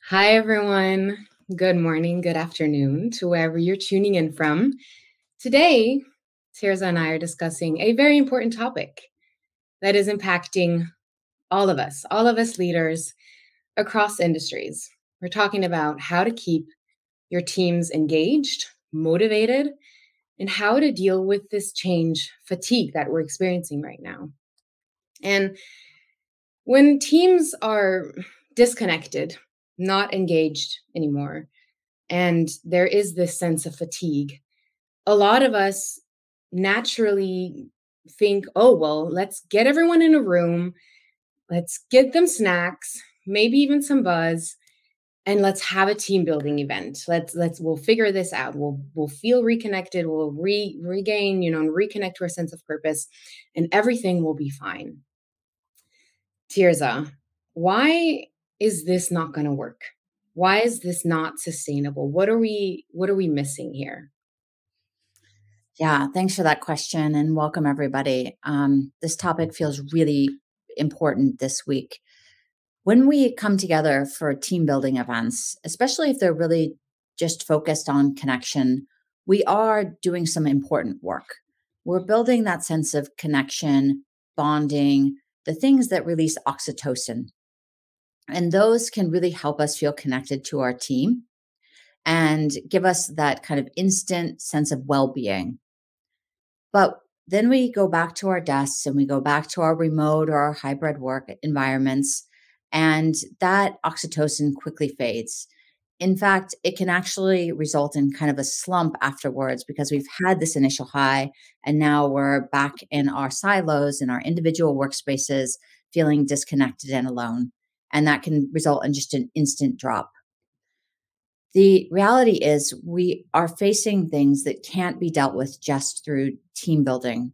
Hi, everyone. Good morning, good afternoon to wherever you're tuning in from. Today, Tirza and I are discussing a very important topic that is impacting all of us leaders across industries. We're talking about how to keep your teams engaged, motivated, and how to deal with this change fatigue that we're experiencing right now. And when teams are disconnected, not engaged anymore, and there is this sense of fatigue, a lot of us naturally think, oh, well, let's get everyone in a room, let's get them snacks, maybe even some buzz, and let's have a team building event. We'll figure this out. We'll feel reconnected, we'll regain, and reconnect to our sense of purpose, and everything will be fine. Tirza, why is this not going to work? Why is this not sustainable? What are we missing here? Yeah, thanks for that question and welcome everybody. This topic feels really important this week. When we come together for team building events, especially if they're really just focused on connection, we are doing some important work. We're building that sense of connection, bonding, the things that release oxytocin. And those can really help us feel connected to our team and give us that kind of instant sense of well being. But then we go back to our desks and we go back to our remote or our hybrid work environments, and that oxytocin quickly fades. In fact, it can actually result in kind of a slump afterwards because we've had this initial high and now we're back in our silos, in our individual workspaces, feeling disconnected and alone. And that can result in just an instant drop. The reality is, we are facing things that can't be dealt with just through team building.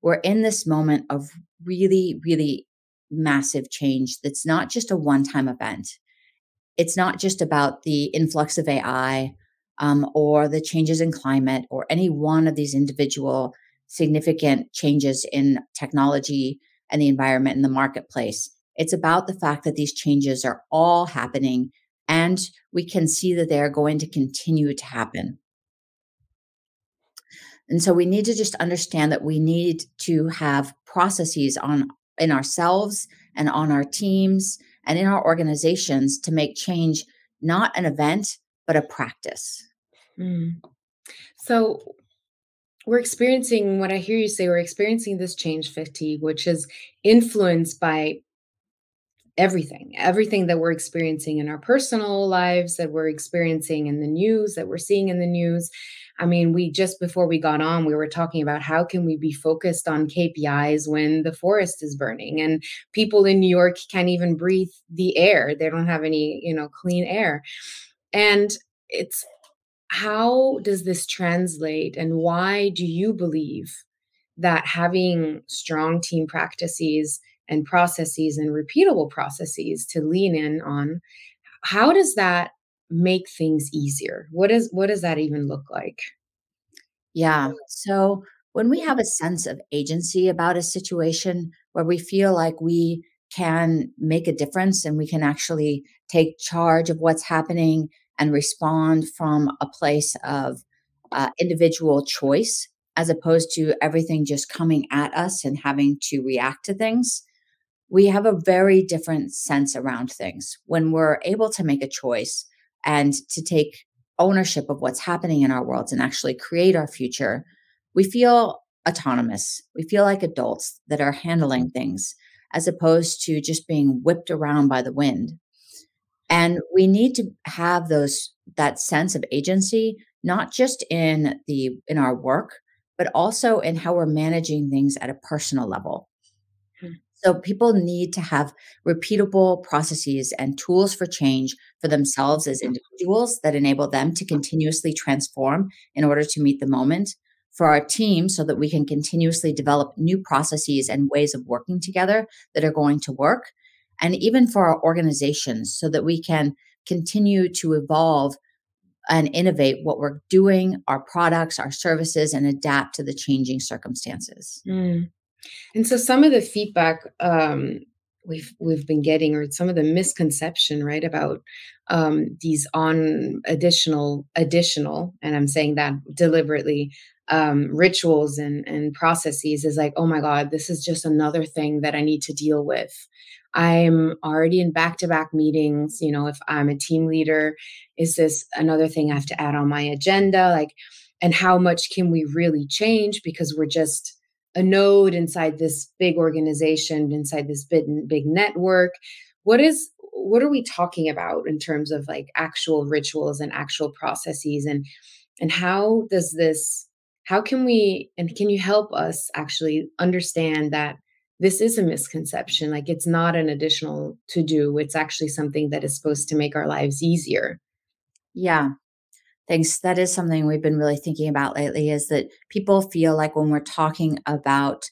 We're in this moment of really, really massive change that's not just a one time event. It's not just about the influx of AI or the changes in climate or any one of these individual significant changes in technology and the environment and the marketplace. It's about the fact that these changes are all happening and we can see that they are going to continue to happen. And so we need to just understand that we need to have processes on in ourselves and on our teams and in our organizations to make change not an event, but a practice. Mm. So we're experiencing what I hear you say, we're experiencing this change fatigue, which is influenced by everything that we're experiencing in our personal lives, that we're experiencing in the news, that we're seeing in the news. I mean, we just before we got on, we were talking about how can we be focused on KPIs when the forest is burning and people in New York can't even breathe the air. They don't have any, clean air. And it's how does this translate, and why do you believe that having strong team practices and processes and repeatable processes to lean in on, how does that make things easier? What does that even look like? Yeah. So when we have a sense of agency about a situation where we feel like we can make a difference and we can actually take charge of what's happening and respond from a place of individual choice, as opposed to everything just coming at us and having to react to things, we have a very different sense around things. When we're able to make a choice and to take ownership of what's happening in our worlds and actually create our future, we feel autonomous. We feel like adults that are handling things as opposed to just being whipped around by the wind. And we need to have that sense of agency, not just in our work, but also in how we're managing things at a personal level. Hmm. So people need to have repeatable processes and tools for change for themselves as individuals that enable them to continuously transform in order to meet the moment. For our team, so that we can continuously develop new processes and ways of working together that are going to work. And even for our organizations, so that we can continue to evolve and innovate what we're doing, our products, our services, and adapt to the changing circumstances. Mm. And so some of the feedback we've been getting, or some of the misconception, right, about these on additional, and I'm saying that deliberately, rituals and processes, is like, oh my God, this is just another thing that I need to deal with. I'm already in back-to-back meetings. If I'm a team leader, is this another thing I have to add on my agenda? Like, and how much can we really change, because we're just a node inside this big organization, inside this big network? What are we talking about in terms of like actual rituals and actual processes, and how can we, and can you help us actually understand that this is a misconception? Like, it's not an additional to do, it's actually something that is supposed to make our lives easier. Yeah. Thanks. That is something we've been really thinking about lately, is that people feel like when we're talking about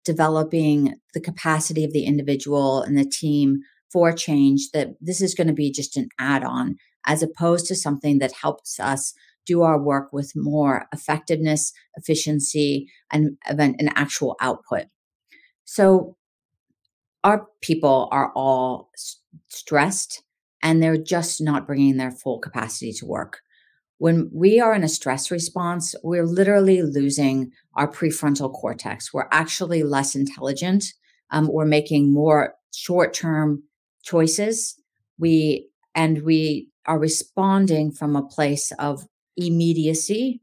developing the capacity of the individual and the team for change, that this is going to be just an add-on, as opposed to something that helps us do our work with more effectiveness, efficiency, and an actual output. So our people are all stressed, and they're just not bringing their full capacity to work. When we are in a stress response, we're literally losing our prefrontal cortex. We're actually less intelligent. We're making more short-term choices. We are responding from a place of immediacy,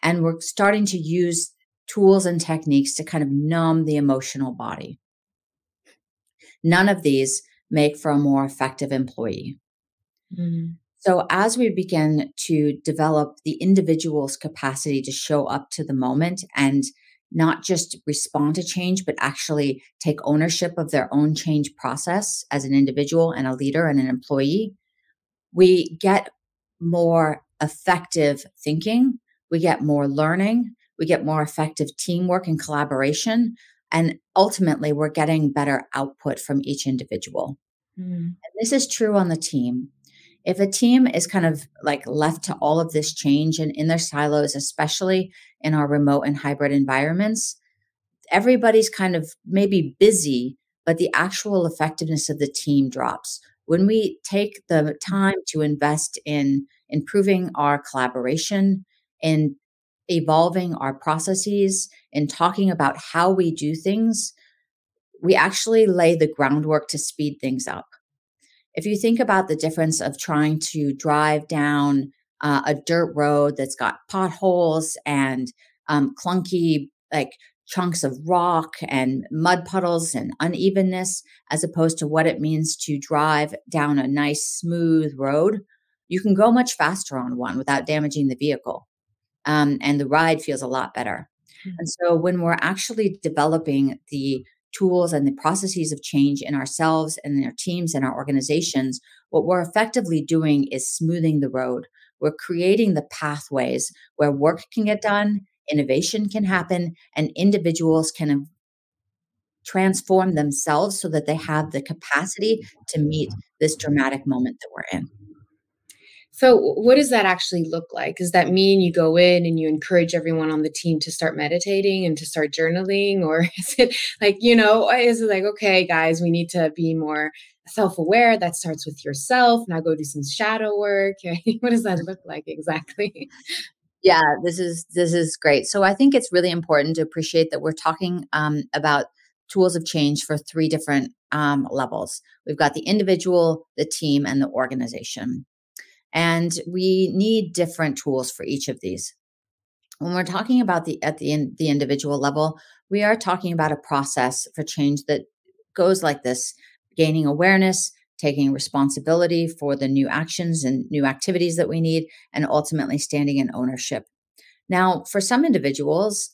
and we're starting to use tools and techniques to kind of numb the emotional body. None of these make for a more effective employee. Mhm. So, as we begin to develop the individual's capacity to show up to the moment and not just respond to change, but actually take ownership of their own change process as an individual and a leader and an employee, we get more effective thinking, we get more learning, we get more effective teamwork and collaboration, and ultimately, we're getting better output from each individual. Mhm. And this is true on the team. If a team is kind of like left to all of this change and in their silos, especially in our remote and hybrid environments, everybody's kind of maybe busy, but the actual effectiveness of the team drops. When we take the time to invest in improving our collaboration, in evolving our processes, in talking about how we do things, we actually lay the groundwork to speed things up. If you think about the difference of trying to drive down a dirt road that's got potholes and clunky, like chunks of rock and mud puddles and unevenness, as opposed to what it means to drive down a nice, smooth road, you can go much faster on one without damaging the vehicle. And the ride feels a lot better. And so when we're actually developing the tools and the processes of change in ourselves and in our teams and our organizations, what we're effectively doing is smoothing the road. We're creating the pathways where work can get done, innovation can happen, and individuals can transform themselves so that they have the capacity to meet this dramatic moment that we're in. So, what does that actually look like? Does that mean you go in and you encourage everyone on the team to start meditating and to start journaling? Or is it like, is it like, okay, guys, we need to be more self-aware? That starts with yourself. Now go do some shadow work. What does that look like exactly? Yeah, this is great. So I think it's really important to appreciate that we're talking about tools of change for three different levels. We've got the individual, the team, and the organization. And we need different tools for each of these. When we're talking about the individual level, we are talking about a process for change that goes like this: gaining awareness, taking responsibility for the new actions and new activities that we need, and ultimately standing in ownership. Now, for some individuals,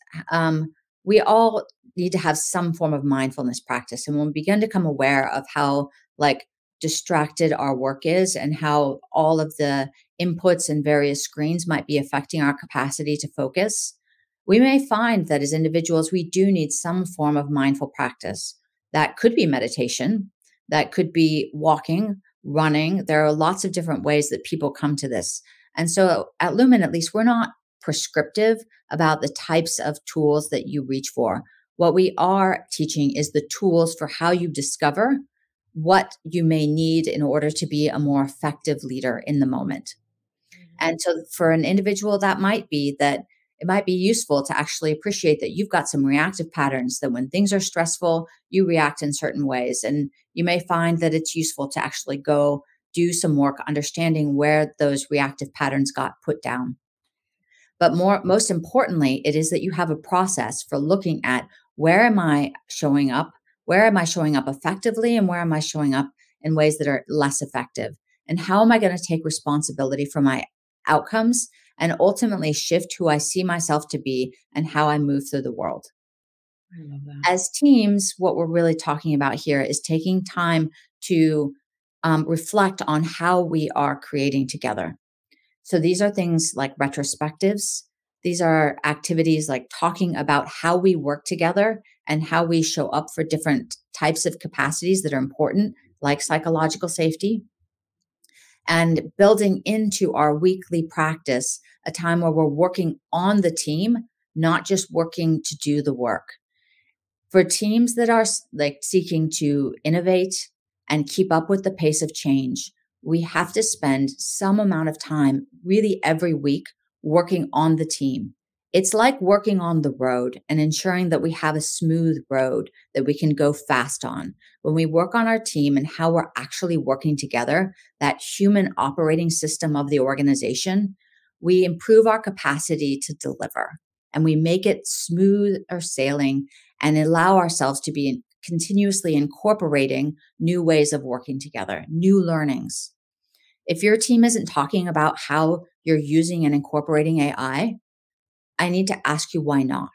we all need to have some form of mindfulness practice. And when we begin to become aware of how like distracted our work is and how all of the inputs and various screens might be affecting our capacity to focus, we may find that as individuals, we do need some form of mindful practice. That could be meditation, that could be walking, running. There are lots of different ways that people come to this. And so at Lumen, at least, we're not prescriptive about the types of tools that you reach for. What we are teaching is the tools for how you discover what you may need in order to be a more effective leader in the moment. And so for an individual, that it might be useful to actually appreciate that you've got some reactive patterns, that when things are stressful, you react in certain ways. And you may find that it's useful to actually go do some work understanding where those reactive patterns got put down. But most importantly, it is that you have a process for looking at where am I showing up? Where am I showing up effectively? And where am I showing up in ways that are less effective? And how am I going to take responsibility for my outcomes and ultimately shift who I see myself to be and how I move through the world? I love that. As teams, what we're really talking about here is taking time to reflect on how we are creating together. So these are things like retrospectives. These are activities like talking about how we work together and how we show up for different types of capacities that are important, like psychological safety. And building into our weekly practice a time where we're working on the team, not just working to do the work. For teams that are like seeking to innovate and keep up with the pace of change, we have to spend some amount of time really every week working on the team. It's like working on the road and ensuring that we have a smooth road that we can go fast on. When we work on our team and how we're actually working together, that human operating system of the organization, we improve our capacity to deliver and we make it smooth or sailing and allow ourselves to be continuously incorporating new ways of working together, new learnings. If your team isn't talking about how you're using and incorporating AI, I need to ask you why not?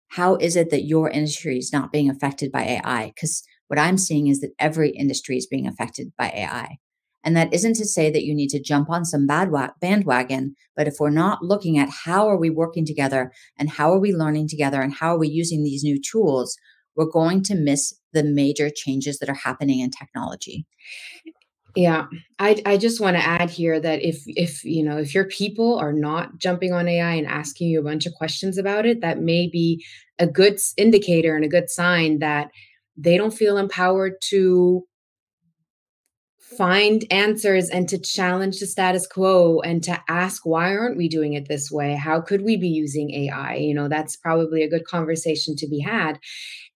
How is it that your industry is not being affected by AI? Because what I'm seeing is that every industry is being affected by AI. And that isn't to say that you need to jump on some bandwagon, but if we're not looking at how are we working together and how are we learning together and how are we using these new tools, we're going to miss the major changes that are happening in technology. Yeah, I just want to add here that if your people are not jumping on AI and asking you a bunch of questions about it, that may be a good indicator and a good sign that they don't feel empowered to find answers and to challenge the status quo and to ask, why aren't we doing it this way? How could we be using AI? That's probably a good conversation to be had.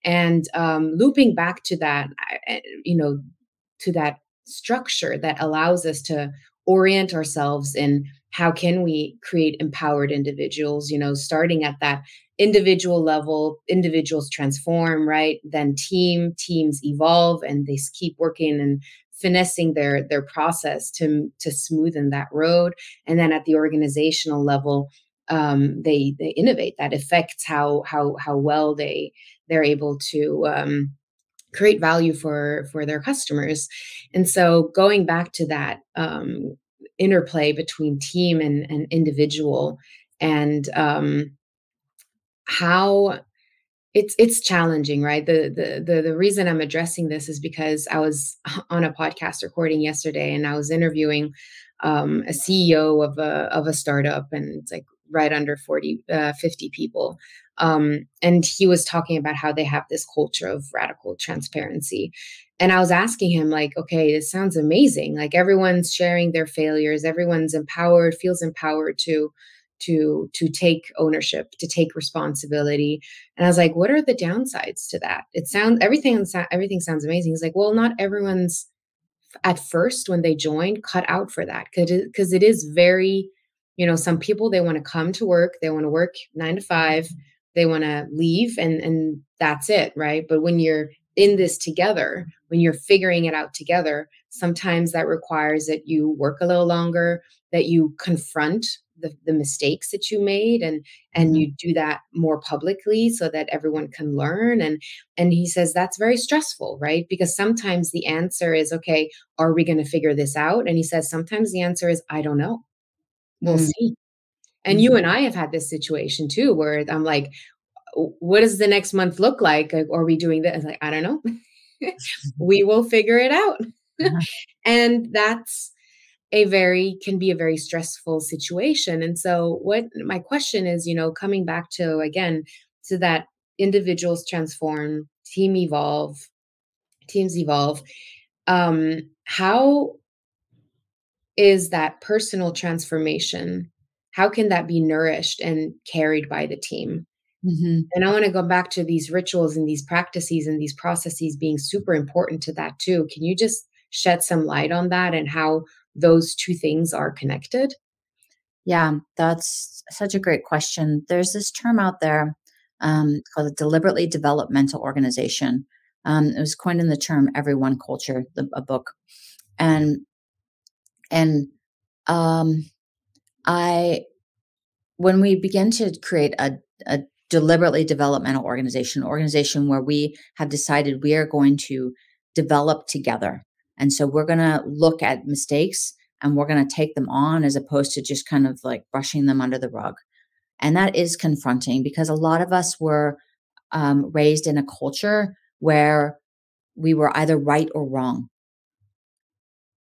And looping back to that, to that structure that allows us to orient ourselves in how can we create empowered individuals, starting at that individual level. Individuals transform, right? Then teams evolve, and they keep working and finessing their process to smoothen that road. And then at the organizational level, they innovate. That affects how well they're able to create value for their customers. And so going back to that interplay between team and individual, and how it's challenging, right? The reason I'm addressing this is because I was on a podcast recording yesterday, and I was interviewing a CEO of a startup, and it's like right under 50 people. And he was talking about how they have this culture of radical transparency. And I was asking him, like, okay, this sounds amazing. Like, everyone's sharing their failures, everyone's empowered, feels empowered to take ownership, to take responsibility. And I was like, what are the downsides to that? Everything sounds amazing. He's like, well, not everyone's at first when they join cut out for that, because it is very, some people, they want to come to work, they want to work 9 to 5, they want to leave, and that's it, right? But when you're in this together, when you're figuring it out together, sometimes that requires that you work a little longer, that you confront the mistakes that you made, and you do that more publicly so that everyone can learn. And he says that's very stressful, right? Because sometimes the answer is, okay, are we going to figure this out? And he says sometimes the answer is, I don't know. We'll see. And you and I have had this situation too, where I'm like, what does the next month look like? Are we doing this? Like, I don't know. We will figure it out. And that's can be a very stressful situation. And so what my question is, coming back to, again, to that individuals transform, teams evolve. How is that personal transformation? How can that be nourished and carried by the team? Mhm. And I want to go back to these rituals and these practices and these processes being super important to that too. Can you just shed some light on that and how those two things are connected? Yeah, that's such a great question. There's this term out there called a deliberately developmental organization. It was coined in the term "every one culture," a book, and and um, I when we begin to create a deliberately developmental organization where we have decided we are going to develop together. And so we're going to look at mistakes and we're going to take them on as opposed to just kind of like brushing them under the rug. And that is confronting because a lot of us were raised in a culture where we were either right or wrong.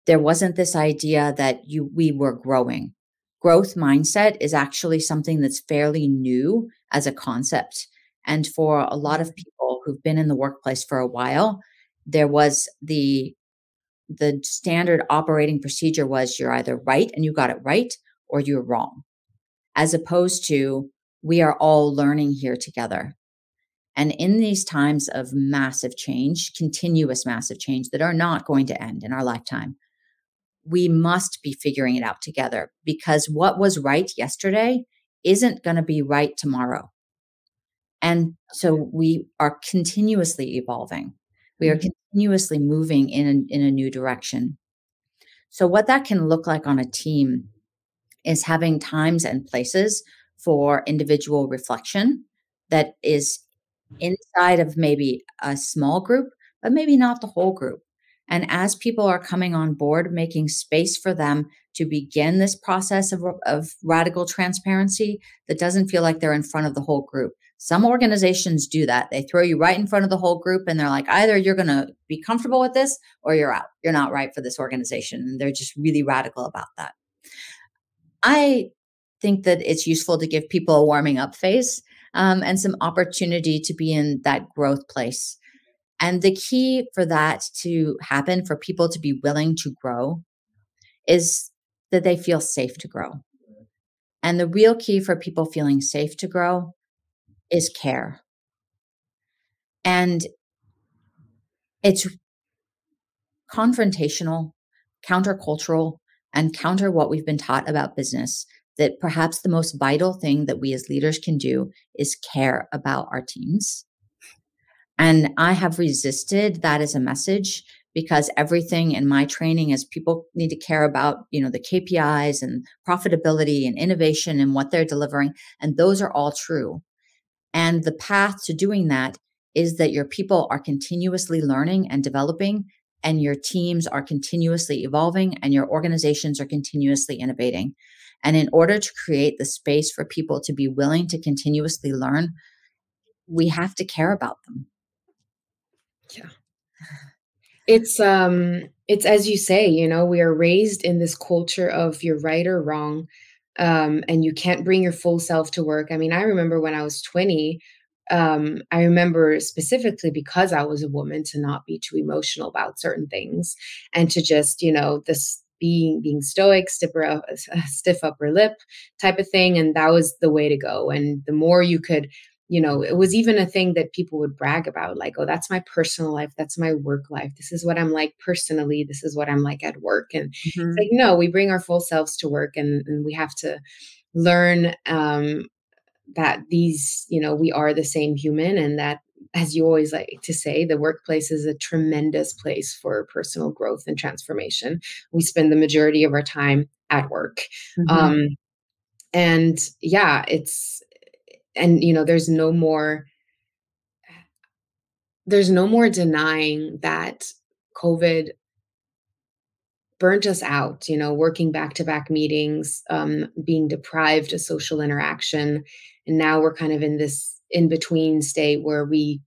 There wasn't this idea that we were growing. Growth mindset is actually something that's fairly new as a concept. And for a lot of people who've been in the workplace for a while, there was the standard operating procedure was you're either right and you got it right or you're wrong, as opposed to we are all learning here together. And in these times of massive change, continuous massive change that are not going to end in our lifetime, we must be figuring it out together because what was right yesterday isn't going to be right tomorrow. And so we are continuously evolving. We are Mhm. continuously moving in a new direction. So, what that can look like on a team is having times and places for individual reflection that is inside of maybe a small group, but maybe not the whole group. And as people are coming on board, making space for them to begin this process of radical transparency that doesn't feel like they're in front of the whole group. Some organizations do that. They throw you right in front of the whole group and they're like, either you're going to be comfortable with this or you're out. You're not right for this organization. And they're just really radical about that. I think that it's useful to give people a warming up phase and some opportunity to be in that growth place. And the key for that to happen, for people to be willing to grow, is that they feel safe to grow. And the real key for people feeling safe to grow is care. And it's confrontational, countercultural, and counter what we've been taught about business. That perhaps the most vital thing that we as leaders can do is care about our teams. And I have resisted that as a message because everything in my training is people need to care about, the KPIs and profitability and innovation and what they're delivering. And those are all true. And the path to doing that is that your people are continuously learning and developing, and your teams are continuously evolving, and your organizations are continuously innovating. And in order to create the space for people to be willing to continuously learn, we have to care about them. Yeah. It's as you say, we are raised in this culture of you're right or wrong, and you can't bring your full self to work. I mean, I remember when I was 20, I remember specifically because I was a woman to not be too emotional about certain things and to just, this being stoic, stiff upper lip type of thing. And that was the way to go. And the more you could, it was even a thing that people would brag about, like, oh, that's my personal life. That's my work life. This is what I'm like personally. This is what I'm like at work. And it's like, Mhm. no, we bring our full selves to work and we have to learn that these, we are the same human and that, as you always like to say, the workplace is a tremendous place for personal growth and transformation. We spend the majority of our time at work. Mhm. Um, and yeah, and there's no more denying that COVID burnt us out, working back to back meetings, being deprived of social interaction. And now we're kind of in this in between state where we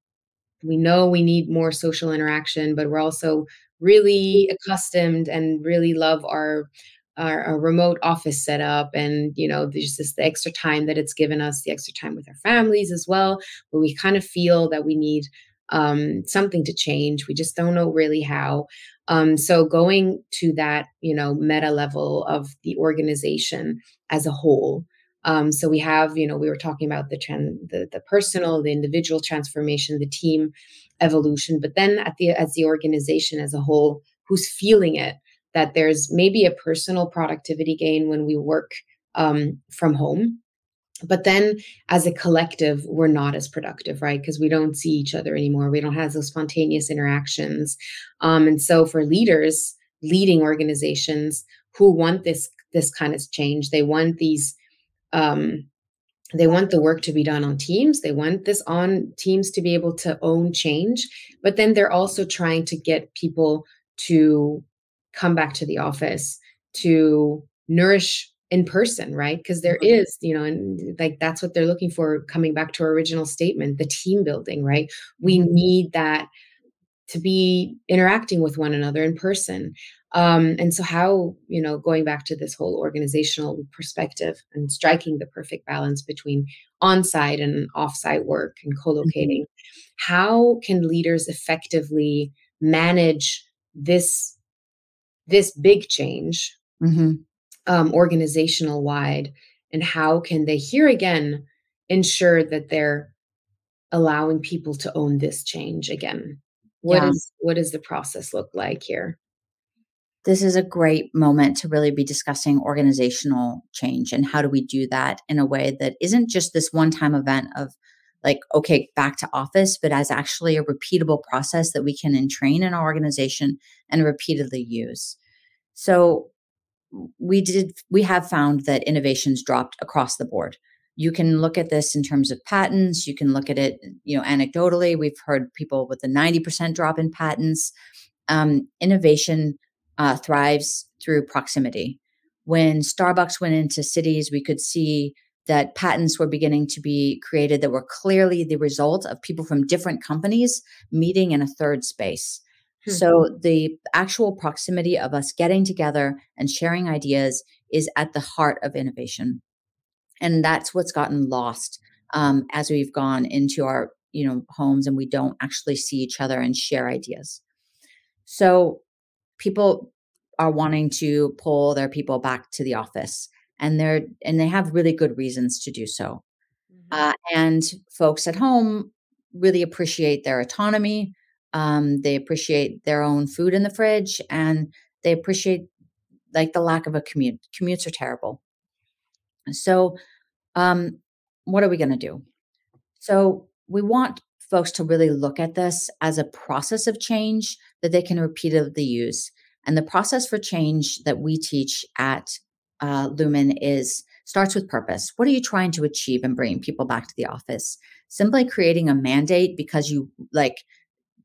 know we need more social interaction, but we're also really accustomed and really love our our remote office setup, and there's the extra time that it's given us, the extra time with our families as well, but we kind of feel that we need something to change. We just don't know really how. So going to that meta level of the organization as a whole. So we have, we were talking about the personal, the individual transformation, the team evolution, but then as the organization as a whole, who's feeling it, that there's maybe a personal productivity gain when we work from home. But then as a collective, we're not as productive, right? Because we don't see each other anymore. We don't have those spontaneous interactions. And so for leaders leading organizations who want this kind of change, they want they want the work to be done on teams. They want this on teams to be able to own change. But then they're also trying to get people to come back to the office, to nourish in person, right? Because there is, and like that's what they're looking for, coming back to our original statement, the team building, right? We need that to be interacting with one another in person. And so how, going back to this whole organizational perspective and striking the perfect balance between on-site and off-site work and co-locating, how can leaders effectively manage this big change, organizational wide, and how can they here again ensure that they're allowing people to own this change again? What does the process look like here? This is a great moment to really be discussing organizational change and how do we do that in a way that isn't just this one-time event of like, okay, back to office, but as actually a repeatable process that we can entrain in our organization and repeatedly use. So we have found that innovations dropped across the board. You can look at this in terms of patents. You can look at it, anecdotally. We've heard people with a 90% drop in patents. Innovation thrives through proximity. When Starbucks went into cities, we could see that patents were beginning to be created that were clearly the result of people from different companies meeting in a third space. So the actual proximity of us getting together and sharing ideas is at the heart of innovation. And that's what's gotten lost as we've gone into our homes and we don't actually see each other and share ideas. So people are wanting to pull their people back to the office, and they have really good reasons to do so. And folks at home really appreciate their autonomy. They appreciate their own food in the fridge, and they appreciate like the lack of a commute. Commutes are terrible. So what are we going to do? So we want folks to really look at this as a process of change that they can repeatedly use. And the process for change that we teach at Lumen starts with purpose. What are you trying to achieve in bringing people back to the office? Simply creating a mandate because you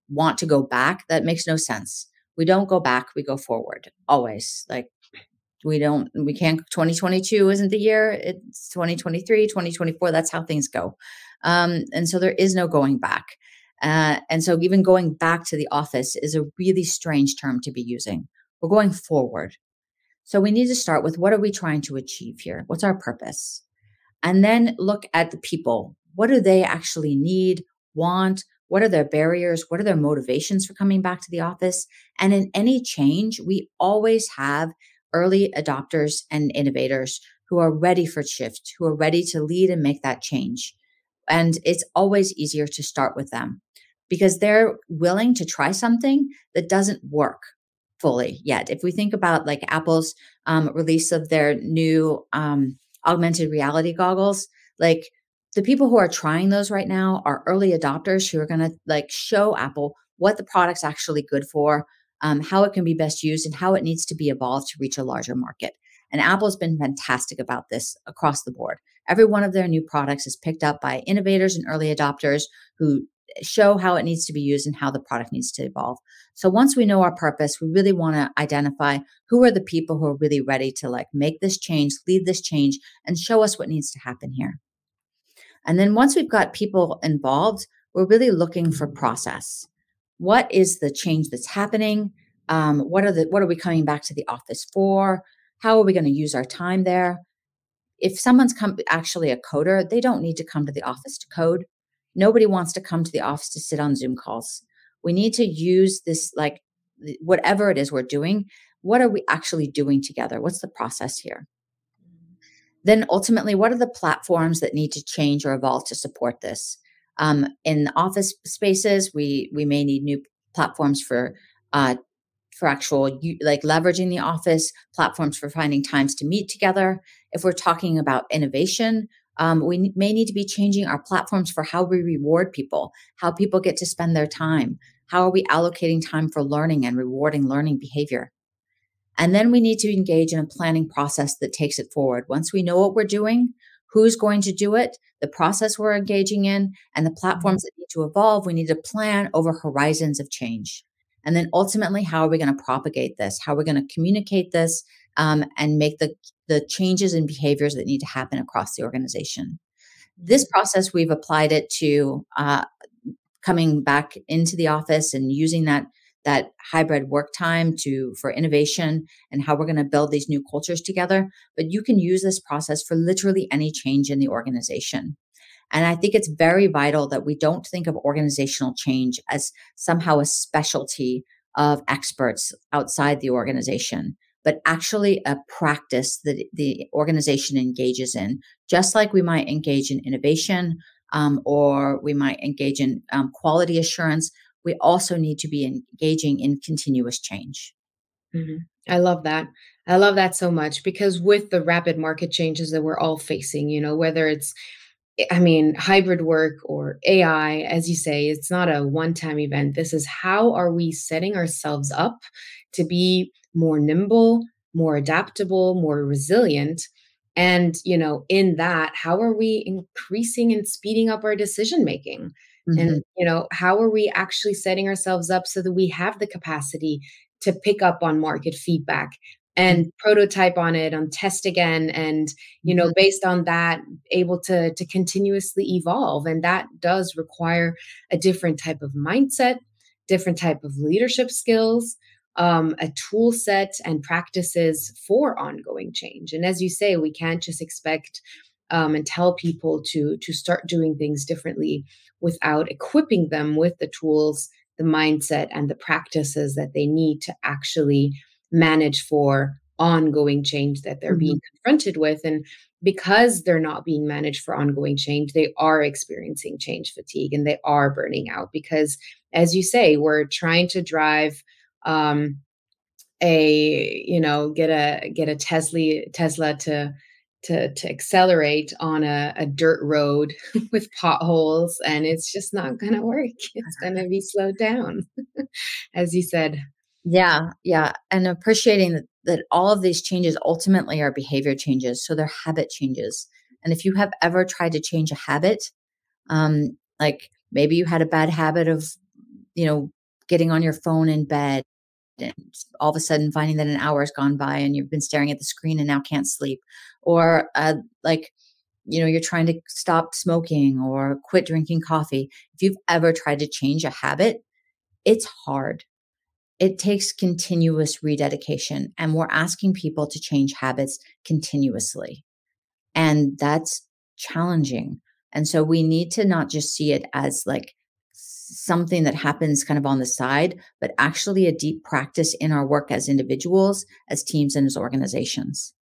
want to go back, that makes no sense. We don't go back, we go forward, always. Like we can't, 2022 isn't the year, it's 2023, 2024, that's how things go. And so there is no going back. And so even going back to the office is a really strange term to be using. We're going forward. So we need to start with, what are we trying to achieve here? What's our purpose? And then look at the people. What do they actually need, want? What are their barriers? What are their motivations for coming back to the office? And in any change, we always have early adopters and innovators who are ready for shift, who are ready to lead and make that change. And it's always easier to start with them because they're willing to try something that doesn't work fully yet. If we think about like Apple's release of their new augmented reality goggles, like the people who are trying those right now are early adopters who are going to like show Apple what the product's actually good for, how it can be best used, and how it needs to be evolved to reach a larger market. And Apple's been fantastic about this across the board. Every one of their new products is picked up by innovators and early adopters who show how it needs to be used and how the product needs to evolve. So once we know our purpose, we really want to identify who are the people who are really ready to like make this change, lead this change, and show us what needs to happen here. And then once we've got people involved, we're really looking for process. What is the change that's happening? What are we coming back to the office for? How are we going to use our time there? If someone's actually a coder, they don't need to come to the office to code. Nobody wants to come to the office to sit on Zoom calls. We need to use this, like whatever it is we're doing, what are we actually doing together? What's the process here? Then ultimately, what are the platforms that need to change or evolve to support this? In office spaces, we may need new platforms for actual like leveraging the office, platforms for finding times to meet together. If we're talking about innovation, we may need to be changing our platforms for how we reward people, how people get to spend their time. How are we allocating time for learning and rewarding learning behavior? And then we need to engage in a planning process that takes it forward. Once we know what we're doing, who's going to do it, the process we're engaging in, and the platforms that need to evolve, we need to plan over horizons of change. And then ultimately, how are we going to propagate this? How are we going to communicate this and make the changes in behaviors that need to happen across the organization? This process, we've applied it to coming back into the office and using that hybrid work time for innovation and how we're going to build these new cultures together. But you can use this process for literally any change in the organization. And I think it's very vital that we don't think of organizational change as somehow a specialty of experts outside the organization, but actually a practice that the organization engages in, just like we might engage in innovation or we might engage in quality assurance. We also need to be engaging in continuous change. Mm-hmm. I love that. I love that so much because with the rapid market changes that we're all facing, whether it's hybrid work or AI, as you say, it's not a one-time event. This is how are we setting ourselves up to be more nimble, more adaptable, more resilient. And, in that, how are we increasing and speeding up our decision making? Mm-hmm. And, how are we actually setting ourselves up so that we have the capacity to pick up on market feedback and prototype on it, and test again, and based on that, able to continuously evolve. And that does require a different type of mindset, different type of leadership skills, a tool set and practices for ongoing change. And as you say, we can't just expect and tell people to start doing things differently without equipping them with the tools, the mindset, and the practices that they need to actually manage for ongoing change that they're being confronted with. And because they're not being managed for ongoing change, they are experiencing change fatigue and they are burning out because, as you say, we're trying to drive get a Tesla to accelerate on a dirt road with potholes, and it's just not going to work. It's going to be slowed down, as you said. Yeah. And appreciating that all of these changes ultimately are behavior changes. So they're habit changes. And if you have ever tried to change a habit, like maybe you had a bad habit of, getting on your phone in bed and all of a sudden finding that an hour has gone by and you've been staring at the screen and now can't sleep. Or you're trying to stop smoking or quit drinking coffee. If you've ever tried to change a habit, it's hard. It takes continuous rededication, and we're asking people to change habits continuously. And that's challenging. And so we need to not just see it as like something that happens kind of on the side, but actually a deep practice in our work as individuals, as teams, and as organizations.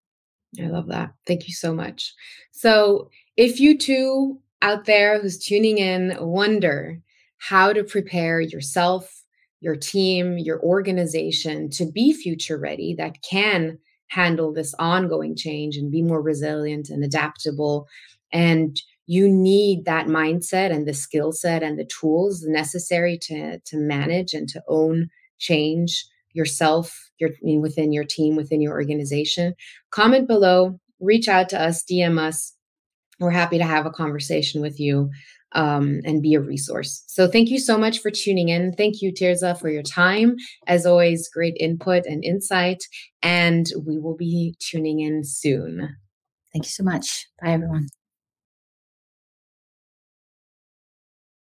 I love that. Thank you so much. So if you two out there who's tuning in wonder how to prepare yourself, your team, your organization to be future ready, that can handle this ongoing change and be more resilient and adaptable, and you need that mindset and the skill set and the tools necessary to manage and to own change yourself, within your team, within your organization. Comment below, reach out to us, DM us. We're happy to have a conversation with you and be a resource. So thank you so much for tuning in. Thank you, Tirza, for your time. As always, great input and insight. And we will be tuning in soon. Thank you so much. Bye, everyone.